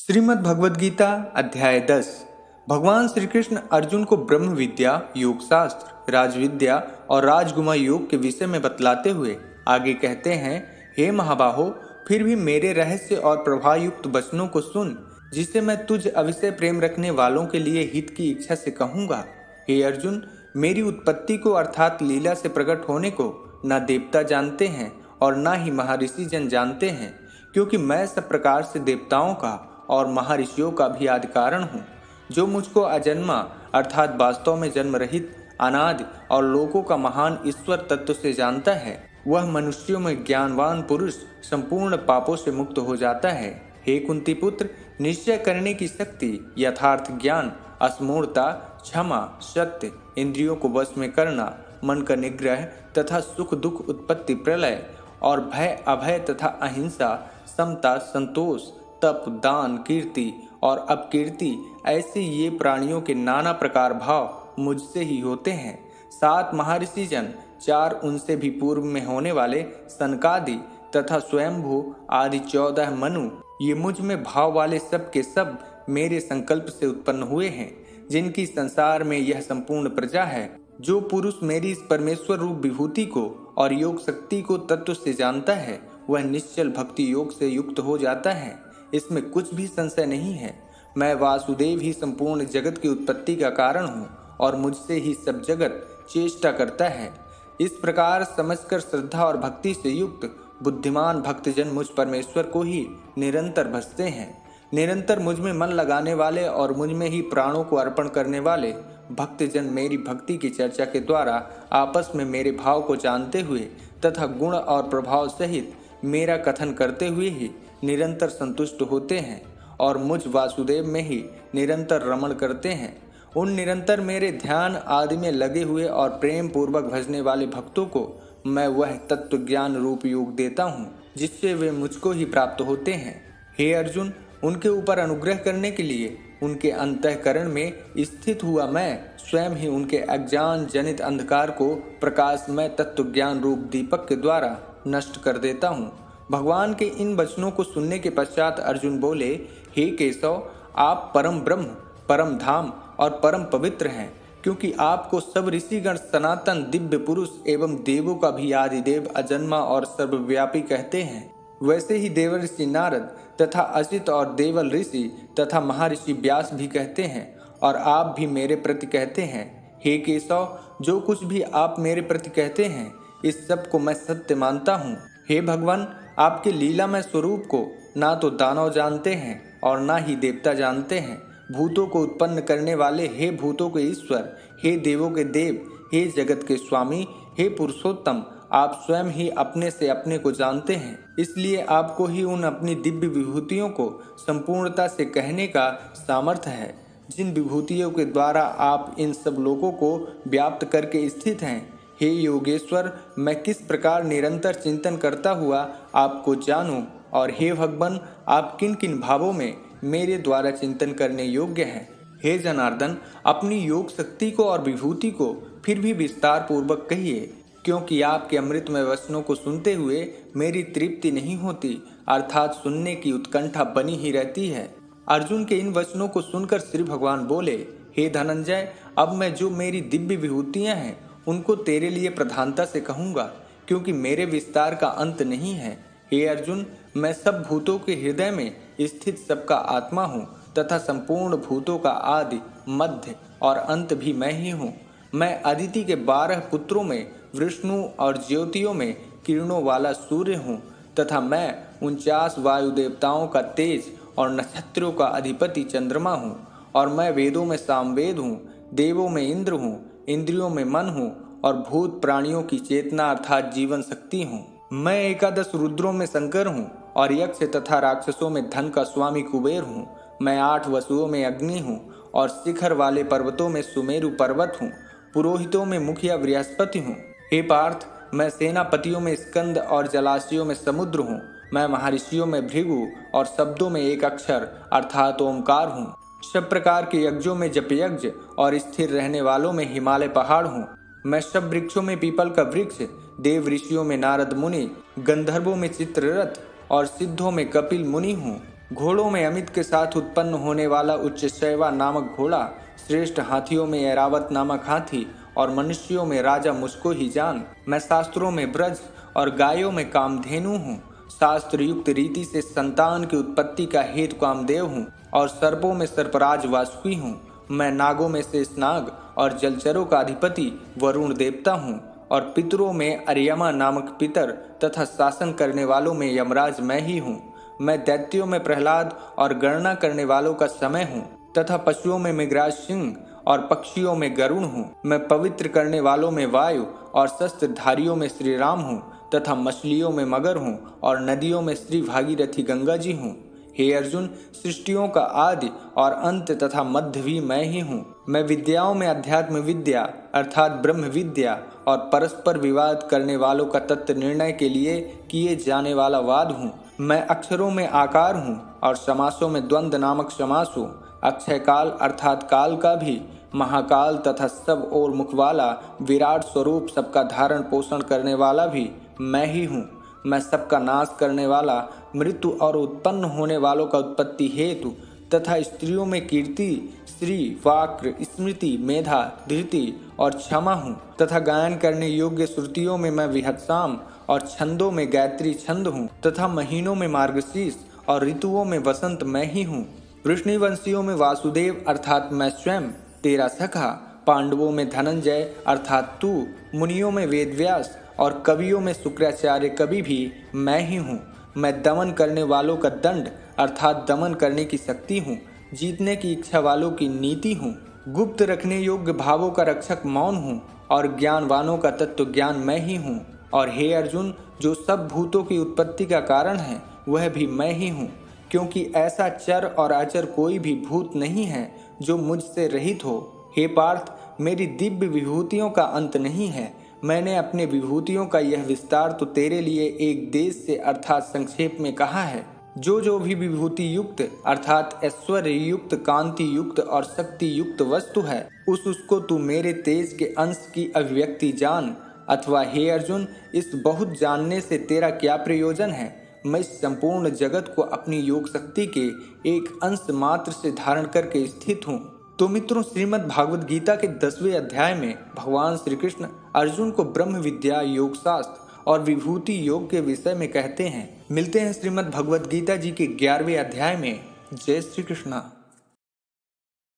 श्रीमद् भगवद गीता अध्याय 10। भगवान श्री कृष्ण अर्जुन को ब्रह्म विद्या, योग शास्त्र, राजविद्या और राजगुमा योग के विषय में बतलाते हुए आगे कहते हैं, हे महाबाहो, फिर भी मेरे रहस्य और प्रभायुक्त वचनों को सुन, जिसे मैं तुझ अविषय प्रेम रखने वालों के लिए हित की इच्छा से कहूँगा। हे अर्जुन, मेरी उत्पत्ति को अर्थात लीला से प्रकट होने को न देवता जानते हैं और न ही महर्षि जन जानते हैं, क्योंकि मैं सब प्रकार से देवताओं का और महर्षियों का भी आदि कारण हूँ। जो मुझको अजन्मा अर्थात वास्तव में जन्म रहित, अनादि और लोकों का महान ईश्वर तत्व से जानता है, वह मनुष्यों में ज्ञानवान पुरुष संपूर्ण पापों से मुक्त हो जाता है। हे कुंती पुत्र, निश्चय करने की शक्ति, यथार्थ ज्ञान, असमूढ़ता, क्षमा, सत्य, इंद्रियों को वश में करना, मन का निग्रह तथा सुख दुख उत्पत्ति प्रलय और भय अभय तथा अहिंसा, समता, संतोष, तप, दान, कीर्ति और अपकीर्ति, ऐसे ये प्राणियों के नाना प्रकार भाव मुझसे ही होते हैं। 7 महर्षि जन, 4 उनसे भी पूर्व में होने वाले सनकादि तथा स्वयंभू आदि 14 मनु, ये मुझ में भाव वाले सब के सब मेरे संकल्प से उत्पन्न हुए हैं, जिनकी संसार में यह संपूर्ण प्रजा है। जो पुरुष मेरी इस परमेश्वर रूप विभूति को और योग शक्ति को तत्व से जानता है, वह निश्चल भक्ति योग से युक्त हो जाता है। इसमें कुछ भी संशय नहीं है। मैं वासुदेव ही संपूर्ण जगत की उत्पत्ति का कारण हूँ और मुझसे ही सब जगत चेष्टा करता है। इस प्रकार समझकर श्रद्धा और भक्ति से युक्त बुद्धिमान भक्तजन मुझ परमेश्वर को ही निरंतर भजते हैं। निरंतर मुझ में मन लगाने वाले और मुझ में ही प्राणों को अर्पण करने वाले भक्तजन मेरी भक्ति की चर्चा के द्वारा आपस में मेरे भाव को जानते हुए तथा गुण और प्रभाव सहित मेरा कथन करते हुए ही निरंतर संतुष्ट होते हैं और मुझ वासुदेव में ही निरंतर रमण करते हैं। उन निरंतर मेरे ध्यान आदि में लगे हुए और प्रेम पूर्वक भजने वाले भक्तों को मैं वह तत्व ज्ञान रूप योग देता हूँ, जिससे वे मुझको ही प्राप्त होते हैं। हे अर्जुन, उनके ऊपर अनुग्रह करने के लिए उनके अंतःकरण में स्थित हुआ मैं स्वयं ही उनके अज्ञान जनित अंधकार को प्रकाशमय तत्व ज्ञान रूप दीपक के द्वारा नष्ट कर देता हूँ। भगवान के इन वचनों को सुनने के पश्चात अर्जुन बोले, हे केशव, आप परम ब्रह्म, परम धाम और परम पवित्र हैं, क्योंकि आपको सब ऋषिगण सनातन दिव्य पुरुष एवं देवों का भी आदिदेव, अजन्मा और सर्वव्यापी कहते हैं। वैसे ही देवर्षि नारद तथा असित और देवल ऋषि तथा महर्षि व्यास भी कहते हैं और आप भी मेरे प्रति कहते हैं। हे केशव, जो कुछ भी आप मेरे प्रति कहते हैं, इस सब को मैं सत्य मानता हूँ। हे भगवान, आपके लीलामय स्वरूप को ना तो दानव जानते हैं और ना ही देवता जानते हैं। भूतों को उत्पन्न करने वाले हे भूतों के ईश्वर, हे देवों के देव, हे जगत के स्वामी, हे पुरुषोत्तम, आप स्वयं ही अपने से अपने को जानते हैं। इसलिए आपको ही उन अपनी दिव्य विभूतियों को संपूर्णता से कहने का सामर्थ्य है, जिन विभूतियों के द्वारा आप इन सब लोगों को व्याप्त करके स्थित हैं। हे योगेश्वर, मैं किस प्रकार निरंतर चिंतन करता हुआ आपको जानूं, और हे भगवान, आप किन किन भावों में मेरे द्वारा चिंतन करने योग्य हैं। हे जनार्दन, अपनी योग शक्ति को और विभूति को फिर भी विस्तार पूर्वक कहिए, क्योंकि आपके अमृतमय वचनों को सुनते हुए मेरी तृप्ति नहीं होती, अर्थात सुनने की उत्कंठा बनी ही रहती है। अर्जुन के इन वचनों को सुनकर श्री भगवान बोले, हे धनंजय, अब मैं जो मेरी दिव्य विभूतियाँ हैं उनको तेरे लिए प्रधानता से कहूँगा, क्योंकि मेरे विस्तार का अंत नहीं है। हे अर्जुन, मैं सब भूतों के हृदय में स्थित सबका आत्मा हूँ तथा संपूर्ण भूतों का आदि, मध्य और अंत भी मैं ही हूँ। मैं अदिति के 12 पुत्रों में विष्णु और ज्योतियों में किरणों वाला सूर्य हूँ तथा मैं 49 वायु देवताओं का तेज और नक्षत्रों का अधिपति चंद्रमा हूँ। और मैं वेदों में सामवेद हूँ, देवों में इंद्र हूँ, इंद्रियों में मन हूँ और भूत प्राणियों की चेतना अर्थात जीवन शक्ति हूँ। मैं 11 रुद्रों में शंकर हूँ और यक्ष तथा राक्षसों में धन का स्वामी कुबेर हूँ। मैं 8 वसुओं में अग्नि हूँ और शिखर वाले पर्वतों में सुमेरु पर्वत हूँ। पुरोहितों में मुखिया बृहस्पति हूँ। हे पार्थ, मैं सेनापतियों में स्कंद और जलाशयों में समुद्र हूँ। मैं महर्षियों में भृगु और शब्दों में एक अक्षर अर्थात ओमकार हूँ। सब प्रकार के यज्ञों में जप यज्ञ और स्थिर रहने वालों में हिमालय पहाड़ हूँ। मैं सब वृक्षों में पीपल का वृक्ष, देव ऋषियों में नारद मुनि, गंधर्वों में चित्ररथ और सिद्धों में कपिल मुनि हूँ। घोड़ों में अमित के साथ उत्पन्न होने वाला उच्चैवा नामक घोड़ा, श्रेष्ठ हाथियों में ऐरावत नामक हाथी और मनुष्यों में राजा मुझको ही जान। मैं शास्त्रों में ब्रज और गायों में कामधेनु हूँ। शास्त्र युक्त रीति से संतान की उत्पत्ति का हेतु कामदेव हूँ और सर्पों में सर्पराज वासुकी हूँ। मैं नागों में शेषनाग और जलचरों का अधिपति वरुण देवता हूँ और पितरों में अर्यमा नामक पितर तथा शासन करने वालों में यमराज मैं ही हूँ। मैं दैत्यों में प्रहलाद और गणना करने वालों का समय हूँ तथा पशुओं में मृगराज सिंह और पक्षियों में गरुण हूँ। मैं पवित्र करने वालों में वायु और शस्त्रधारियों में श्री राम हूँ तथा मछलियों में मगर हूँ और नदियों में श्री भागीरथी गंगा जी हूँ। हे अर्जुन, सृष्टियों का आदि और अंत तथा मध्य भी मैं ही हूँ। मैं विद्याओं में अध्यात्म विद्या अर्थात ब्रह्म विद्या और परस्पर विवाद करने वालों का तत्व निर्णय के लिए किए जाने वाला वाद हूँ। मैं अक्षरों में आकार हूँ और समासों में द्वंद्व नामक समास हूँ। अक्षय काल अर्थात काल का भी महाकाल तथा सब और मुख वाला विराट स्वरूप सबका धारण पोषण करने वाला भी मैं ही हूँ। मैं सबका नाश करने वाला, मृत्यु और उत्पन्न होने वालों का उत्पत्ति हेतु तथा स्त्रियों में कीर्ति, श्री, वाक्र, स्मृति, मेधा, धृति और क्षमा हूँ तथा गायन करने योग्य श्रुतियों में मैं विहत्साम और छंदों में गायत्री छंद हूँ तथा महीनों में मार्गशीर्ष और ऋतुओं में वसंत मैं ही हूँ। वृष्णिवंशियों में वासुदेव अर्थात मैं स्वयं तेरा सखा, पांडवों में धनंजय अर्थात तू, मुनियों में वेदव्यास और कवियों में शुक्राचार्य कवि भी मैं ही हूँ। मैं दमन करने वालों का दंड अर्थात दमन करने की शक्ति हूँ। जीतने की इच्छा वालों की नीति हूँ। गुप्त रखने योग्य भावों का रक्षक मौन हूँ और ज्ञानवानों का तत्व ज्ञान मैं ही हूँ। और हे अर्जुन, जो सब भूतों की उत्पत्ति का कारण है वह भी मैं ही हूँ, क्योंकि ऐसा चर और अचर कोई भी भूत नहीं है जो मुझसे रहित हो। हे पार्थ, मेरी दिव्य विभूतियों का अंत नहीं है। मैंने अपने विभूतियों का यह विस्तार तो तेरे लिए एक देश से अर्थात संक्षेप में कहा है। जो भी विभूति युक्त अर्थात ऐश्वर्य युक्त, कांति युक्त और शक्ति युक्त वस्तु है उसको तू मेरे तेज के अंश की अभिव्यक्ति जान। अथवा हे अर्जुन, इस बहुत जानने से तेरा क्या प्रयोजन है? मैं इस संपूर्ण जगत को अपनी योग शक्ति के एक अंश मात्र से धारण करके स्थित हूँ। तो मित्रों, श्रीमद् भागवत गीता के 10वें अध्याय में भगवान श्री कृष्ण अर्जुन को ब्रह्म विद्या, योग शास्त्र और विभूति योग के विषय में कहते हैं। मिलते हैं श्रीमद् भगवत गीता जी के 11वें अध्याय में। जय श्री कृष्णा।